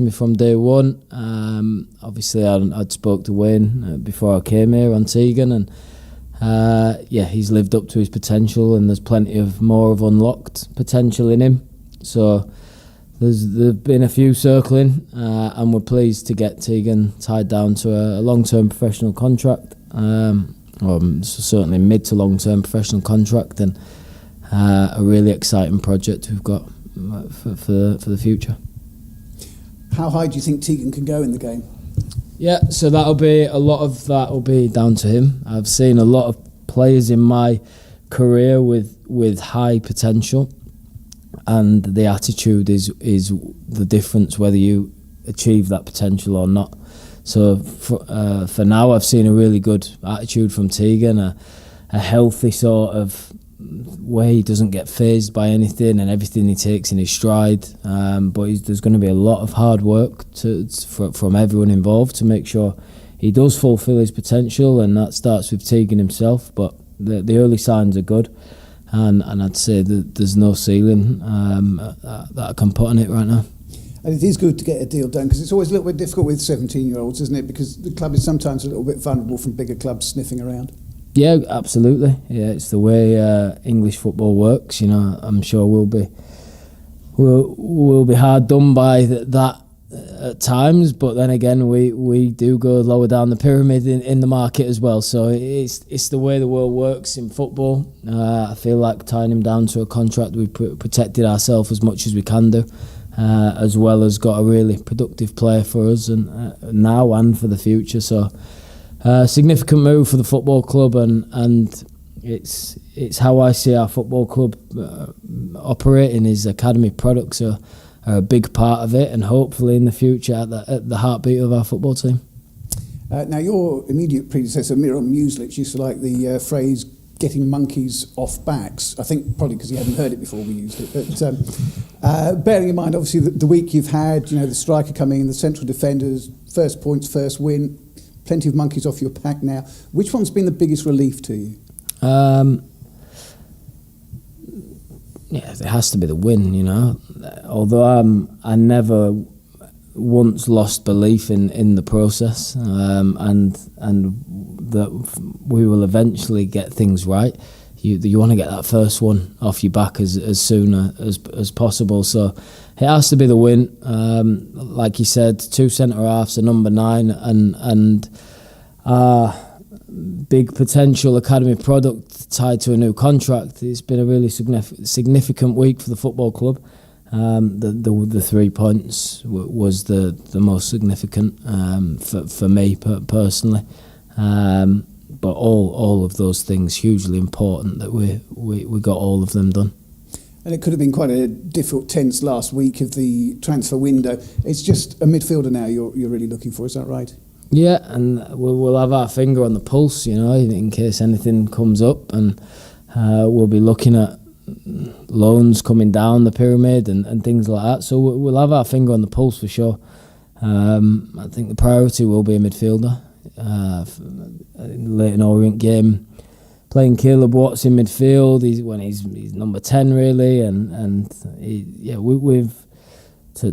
me from day one. Obviously, I'd spoke to Wayne before I came here on Tegan, and he's lived up to his potential, and there's plenty of more of unlocked potential in him. So there's been a few circling, and we're pleased to get Tegan tied down to a long-term professional contract, or certainly mid to long-term professional contract, and a really exciting project we've got for the future. How high do you think Tegan can go in the game? Yeah, so a lot of that will be down to him. I've seen a lot of players in my career with high potential, and the attitude is the difference whether you achieve that potential or not. So for now, I've seen a really good attitude from Tegan, a healthy sort of way. He doesn't get fazed by anything, and everything he takes in his stride. But there's going to be a lot of hard work from everyone involved to make sure he does fulfil his potential, and that starts with Tegan himself. But the early signs are good, and I'd say that there's no ceiling that I can put on it right now. And it is good to get a deal done, because it's always a little bit difficult with 17-year-olds, isn't it? Because the club is sometimes a little bit vulnerable from bigger clubs sniffing around. Yeah, absolutely. Yeah, it's the way English football works. You know, I'm sure we'll be hard done by that at times, but then again, we do go lower down the pyramid in the market as well. So it's the way the world works in football. I feel like tying him down to a contract, we've protected ourselves as much as we can do, as well as got a really productive player for us and now and for the future. So. Significant move for the football club, and it's how I see our football club operating. His academy products are a big part of it, and hopefully in the future at the heartbeat of our football team. Now, your immediate predecessor, Miron Muslich, used to like the phrase "getting monkeys off backs." I think probably because he hadn't heard it before we used it. But bearing in mind, obviously, the week you've had, the striker coming in, the central defenders, first points, first win. Plenty of monkeys off your back now. Which one's been the biggest relief to you? It has to be the win, Although I never once lost belief in the process, and that we will eventually get things right. You want to get that first one off your back as soon as possible. So it has to be the win. Like you said, 2 centre halves, a number 9, and big potential academy product tied to a new contract. It's been a really significant week for the football club. The 3 points was the most significant for me personally. But all of those things hugely important that we got all of them done. And it could have been quite a difficult, tense last week of the transfer window. It's just a midfielder now you're really looking for, is that right? Yeah, and we'll have our finger on the pulse, in case anything comes up, and we'll be looking at loans coming down the pyramid and things like that. So we'll have our finger on the pulse for sure. I think the priority will be a midfielder. In the Leyton Orient game, playing Caleb Watts in midfield, he's number 10 really, and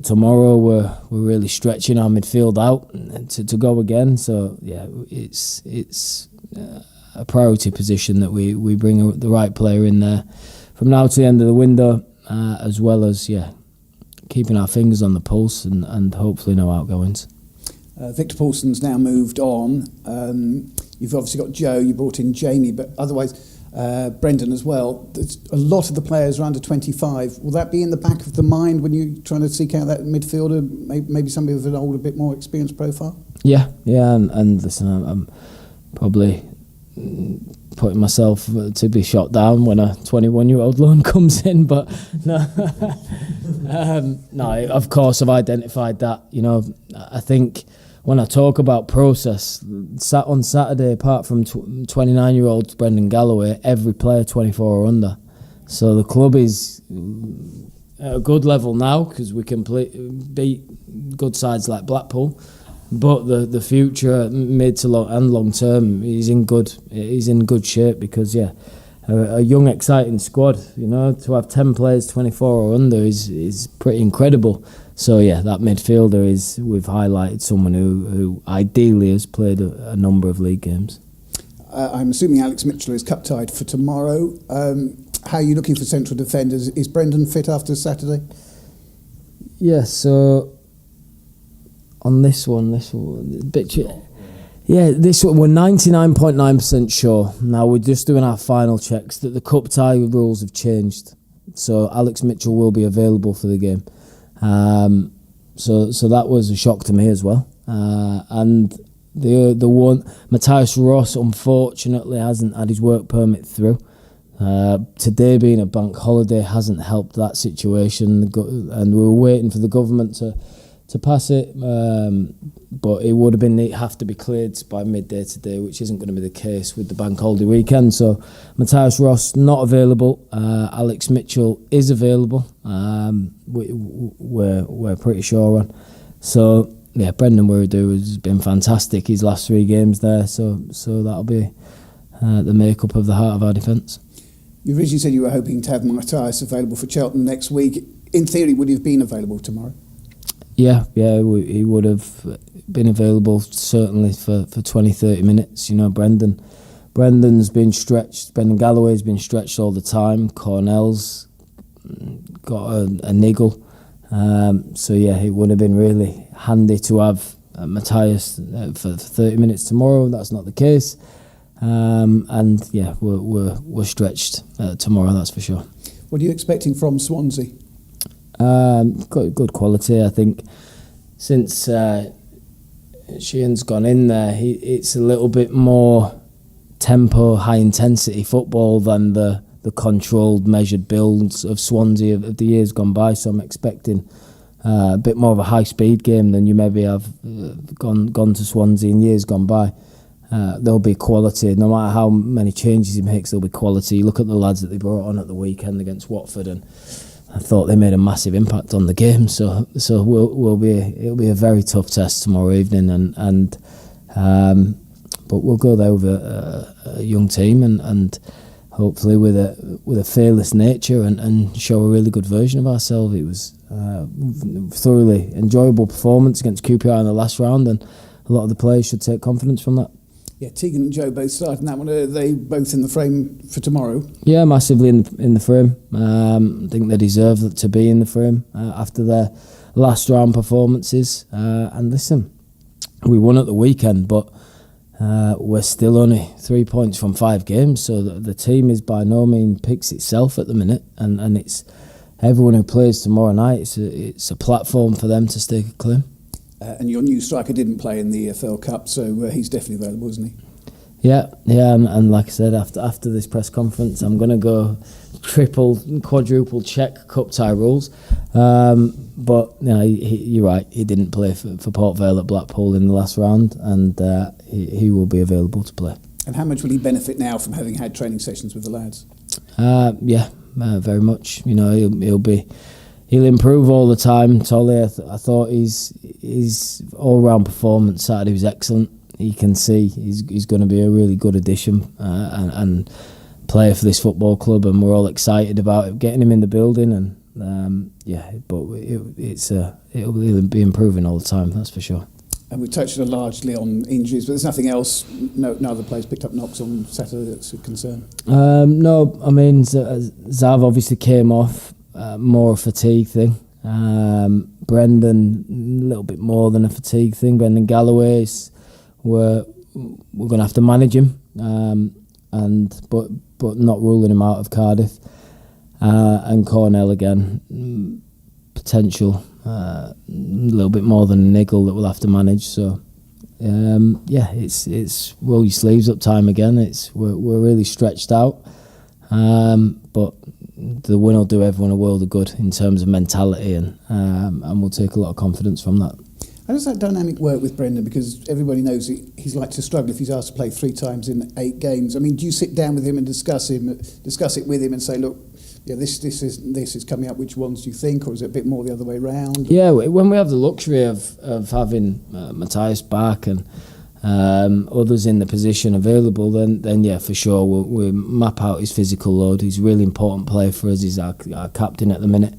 tomorrow we're really stretching our midfield out to go again. So yeah, it's a priority position that we bring the right player in there from now to the end of the window, as well as keeping our fingers on the pulse and hopefully no outgoings. Victor Paulson's now moved on. You've obviously got Joe, you brought in Jamie, but otherwise Brendan as well. There's a lot of the players are under 25. Will that be in the back of the mind when you're trying to seek out that midfielder, maybe somebody with an older, bit more experienced profile? Yeah, and listen, I'm probably putting myself to be shot down when a 21-year-old loan comes in, but no, no. Of course, I've identified that. I think when I talk about process, on Saturday, apart from 29-year-old Brendan Galloway, every player 24 or under. So the club is at a good level now because we can beat good sides like Blackpool. But the future, mid to long term, is in good shape because a young exciting squad. To have 10 players 24 or under is pretty incredible. So yeah, that midfielder we've highlighted someone who ideally has played a number of league games. I'm assuming Alex Mitchell is cup tied for tomorrow. How are you looking for central defenders? Is Brendan fit after Saturday? Yeah, so on this one, yeah, this one we're 99.9% sure. Now we're just doing our final checks that the cup tie rules have changed, so Alex Mitchell will be available for the game. So that was a shock to me as well. And the one, Matthias Ross, unfortunately hasn't had his work permit through. Today being a bank holiday hasn't helped that situation, and we were waiting for the government to pass it, but it would have to be cleared by midday today, which isn't going to be the case with the bank holiday weekend. So Matthias Ross not available. Alex Mitchell is available. We're pretty sure on. So yeah, Brendan Wiredu has been fantastic his last 3 games there. So that'll be the makeup of the heart of our defence. You originally said you were hoping to have Matthias available for Cheltenham next week. In theory, would he have been available tomorrow? Yeah, he would have been available certainly for 20-30 minutes. You know, Brendan's been stretched. Brendan Galloway's been stretched all the time. Cornell's got a niggle. So yeah, it would have been really handy to have Matthias for 30 minutes tomorrow. That's not the case. And yeah, we're stretched tomorrow, that's for sure. What are you expecting from Swansea? Good quality, I think. Since Sheehan's gone in there, it's a little bit more tempo, high intensity football than the controlled, measured builds of Swansea of the years gone by. So I'm expecting a bit more of a high speed game than you maybe have gone to Swansea in years gone by. There'll be quality, no matter how many changes he makes. There'll be quality. You look at the lads that they brought on at the weekend against Watford, and I thought they made a massive impact on the game. So it'll be a very tough test tomorrow evening, but we'll go there with a young team and hopefully with a fearless nature and show a really good version of ourselves. It was thoroughly enjoyable performance against QPR in the last round, and a lot of the players should take confidence from that. Yeah, Tegan and Joe both starting that one. Are they both in the frame for tomorrow? Yeah, massively in the frame. I think they deserve to be in the frame after their last round performances. And listen, we won at the weekend, but we're still only 3 points from 5 games. So the team is by no means picks itself at the minute, and it's everyone who plays tomorrow night. It's a platform for them to stake a claim. And your new striker didn't play in the EFL Cup, so he's definitely available, isn't he? Yeah, and like I said, after this press conference, I'm going to go quadruple check cup tie rules. But you know, you're right, he didn't play for Port Vale at Blackpool in the last round, and he will be available to play. And how much will he benefit now from having had training sessions with the lads? Very much. You know, he'll improve all the time. Tolly, I thought his all-round performance Saturday was excellent. You can see he's going to be a really good addition and player for this football club, and we're all excited about getting him in the building. And he'll be improving all the time. That's for sure. And we touched largely on injuries, but there's nothing else. No other players picked up knocks on Saturday that's a concern. No, I mean Zav obviously came off. More a fatigue thing. Brendan, a little bit more than a fatigue thing. Brendan Galloway, we're going to have to manage him, but not ruling him out of Cardiff. And Cornell again, potential a little bit more than a niggle that we'll have to manage. So it's roll your sleeves up time again. We're really stretched out, but the win will do everyone a world of good in terms of mentality, and we'll take a lot of confidence from that. How does that dynamic work with Brendan? Because everybody knows he's like to struggle if he's asked to play 3 times in 8 games. I mean, do you sit down with him and discuss it with him and say, look, yeah, this is coming up, which ones do you think, or is it a bit more the other way around? Yeah, when we have the luxury of having Matthias back and others in the position available, then yeah, for sure we'll map out his physical load. He's a really important player for us. He's our captain at the minute,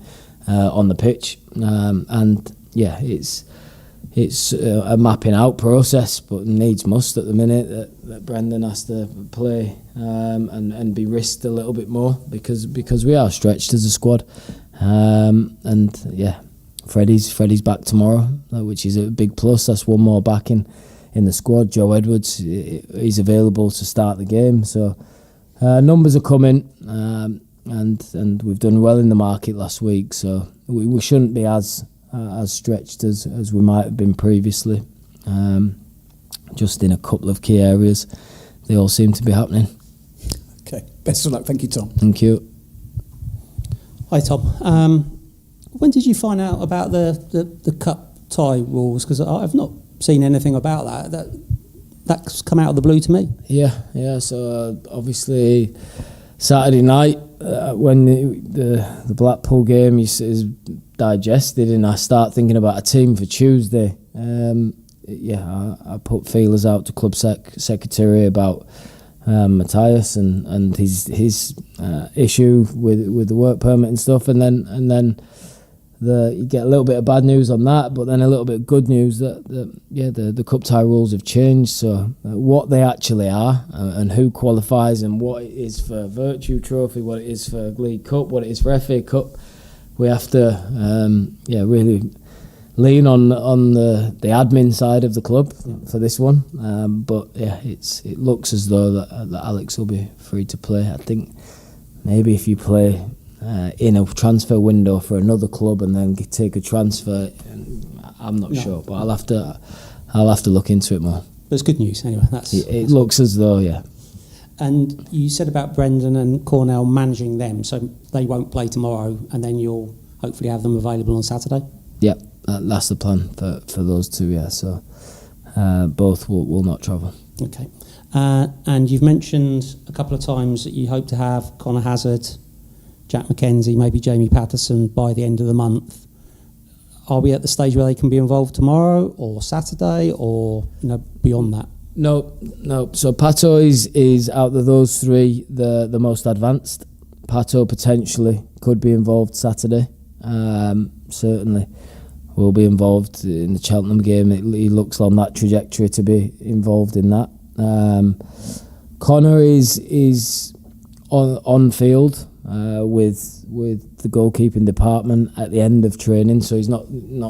on the pitch, and yeah, it's a mapping out process, but needs must at the minute that Brendan has to play and be risked a little bit more because we are stretched as a squad, and yeah, Freddie's back tomorrow, which is a big plus. That's one more back in the squad. Joe Edwards, he's available to start the game, so numbers are coming, and we've done well in the market last week, so we shouldn't be as stretched as we might have been previously. Just in a couple of key areas, they all seem to be happening. Okay, best of luck. Thank you, Tom. Thank you. Hi, Tom. When did you find out about the cup tie rules? Because I've not seen anything about that. That's come out of the blue to me. Yeah. So obviously Saturday night when the Blackpool game is digested, and I start thinking about a team for Tuesday. I put feelers out to club secretary about Matthias and his issue with the work permit and stuff, and then you get a little bit of bad news on that, but then a little bit of good news that the cup tie rules have changed. So what they actually are and who qualifies and what it is for Virtue Trophy, what it is for League Cup, what it is for FA Cup, we have to really lean on the admin side of the club for this one. But yeah, it looks as though that Alex will be free to play. I think maybe if you play in a transfer window for another club and then take a transfer, I'm not sure, but I'll have to look into it more. But it's good news anyway. It looks as though, yeah. And you said about Brendan and Cornell managing them, so they won't play tomorrow, and then you'll hopefully have them available on Saturday. Yeah, that's the plan for those two. Yeah, so both will not travel. Okay, and you've mentioned a couple of times that you hope to have Connor Hazard, Jack McKenzie, maybe Jamie Patterson by the end of the month. Are we at the stage where they can be involved tomorrow or Saturday, or beyond that? No. So Pato is out of those three the most advanced. Pato potentially could be involved Saturday. Certainly will be involved in the Cheltenham game. He looks on that trajectory to be involved in that. Connor is on field with the goalkeeping department at the end of training, so he's not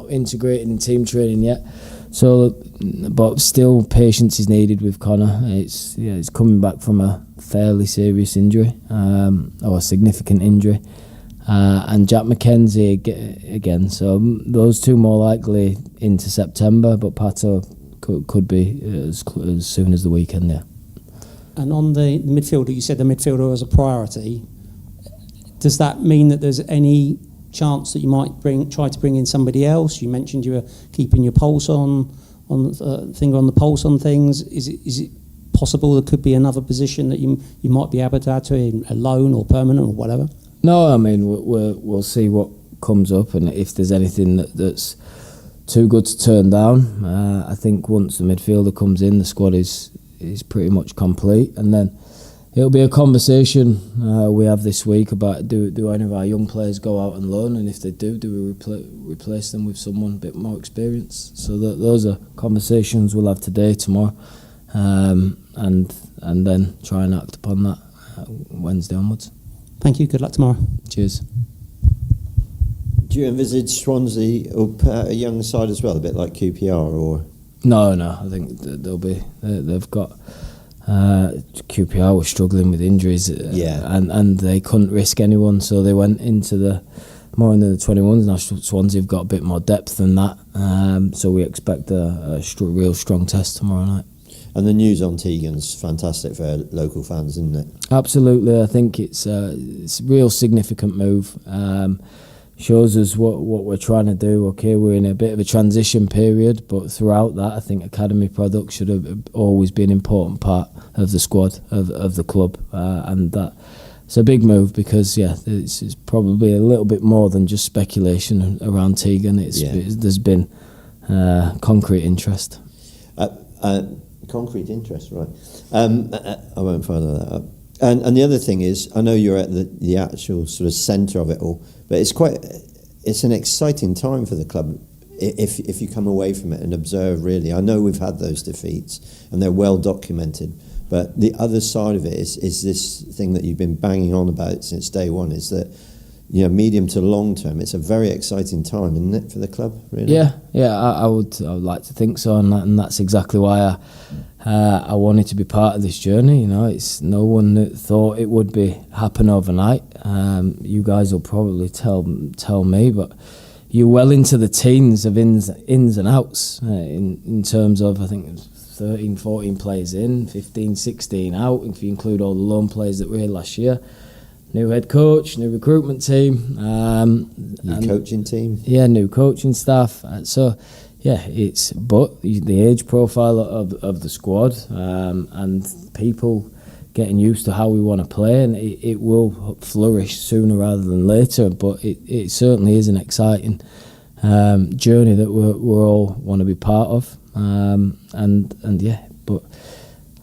integrated in team training yet. So, but still, patience is needed with Connor. It's coming back from a fairly serious injury, or a significant injury, and Jack McKenzie again. So those two more likely into September, but Pato could be as soon as the weekend. Yeah. And on the midfielder, you said the midfielder was a priority. Does that mean that there's any chance that you might try to bring in somebody else? You mentioned you were keeping your pulse finger on the pulse on things. Is it possible there could be another position that you might be able to add to it, a loan or permanent or whatever? No, I mean we'll see what comes up, and if there's anything that's too good to turn down. I think once the midfielder comes in, the squad is pretty much complete, and then it'll be a conversation we have this week about do any of our young players go out on loan, and if they do we replace them with someone a bit more experienced? So those are conversations we'll have today, tomorrow, and then try and act upon that Wednesday onwards. Thank you. Good luck tomorrow. Cheers. Do you envisage Swansea a young side as well, a bit like QPR, or? No. I think they've got. QPR were struggling with injuries, and they couldn't risk anyone, so they went into more into the 21s. Now Swansea have got a bit more depth than that, so we expect a real strong test tomorrow night. And the news on Tegan's fantastic for local fans, isn't it? Absolutely, I think it's a real significant move. Shows us what we're trying to do. Okay, we're in a bit of a transition period, but throughout that, I think academy products should have always been an important part of the squad, of the club, and that it's a big move because it's probably a little bit more than just speculation around Tegan. There's been concrete interest. Concrete interest, right? I won't follow that up. And the other thing is, I know you're at the actual sort of centre of it all, but it's quite it's an exciting time for the club if you come away from it and observe. Really, I know we've had those defeats and they're well documented, but the other side of it is this thing that you've been banging on about since day one, is that, you know, medium to long term, it's a very exciting time, isn't it, for the club? Really? Yeah, I would like to think so, and that's exactly why I wanted to be part of this journey. You know, it's no one that thought it would happen overnight. You guys will probably tell me, but you're well into the teens of ins and outs in terms of, I think it was 13, 14 players in, 15, 16 out, if you include all the loan players that were here last year. New head coach, new recruitment team. New coaching team. Yeah, new coaching staff. So, yeah, but the age profile of the squad and people getting used to how we want to play, and it will flourish sooner rather than later. But it certainly is an exciting journey that we all want to be part of. And yeah, but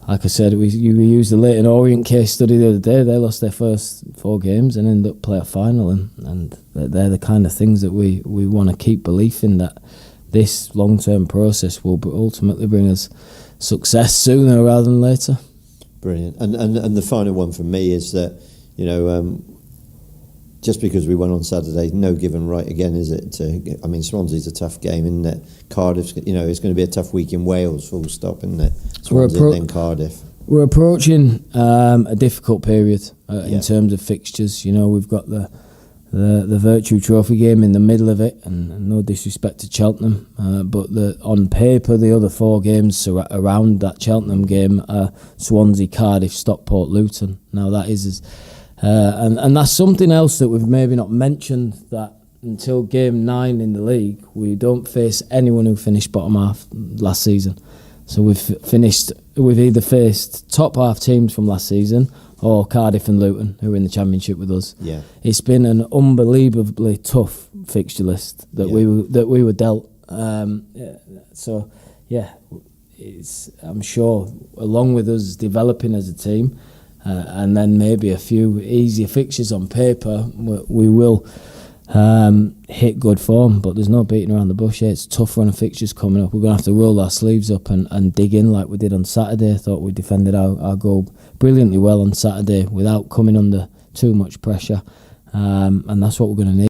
like I said, we used the Leyton Orient case study the other day. They lost their first 4 games and ended up playoff final, and they're the kind of things that we want to keep belief in, that this long-term process will ultimately bring us success sooner rather than later. Brilliant. And the final one for me is that, you know, just because we won on Saturday, no given right again, is it? I mean, Swansea's a tough game, isn't it? Cardiff's, you know, it's going to be a tough week in Wales, full stop, isn't it? Swansea and then Cardiff. We're approaching a difficult period in terms of fixtures. You know, we've got the Virtue Trophy game in the middle of it, and no disrespect to Cheltenham, but on paper the other 4 games around that Cheltenham game are Swansea, Cardiff, Stockport, Luton. Now that is, and that's something else that we've maybe not mentioned, that until game 9 in the league we don't face anyone who finished bottom half last season. So we've either faced top half teams from last season, or Cardiff and Luton, who are in the Championship with us. Yeah, it's been an unbelievably tough fixture list that we were dealt. So yeah, I'm sure, along with us developing as a team, and then maybe a few easier fixtures on paper, we will hit good form. But there's no beating around the bush. It's a tough run of fixtures coming up. We're going to have to roll our sleeves up and dig in like we did on Saturday. I thought we defended our goal brilliantly well on Saturday without coming under too much pressure, and that's what we're going to need.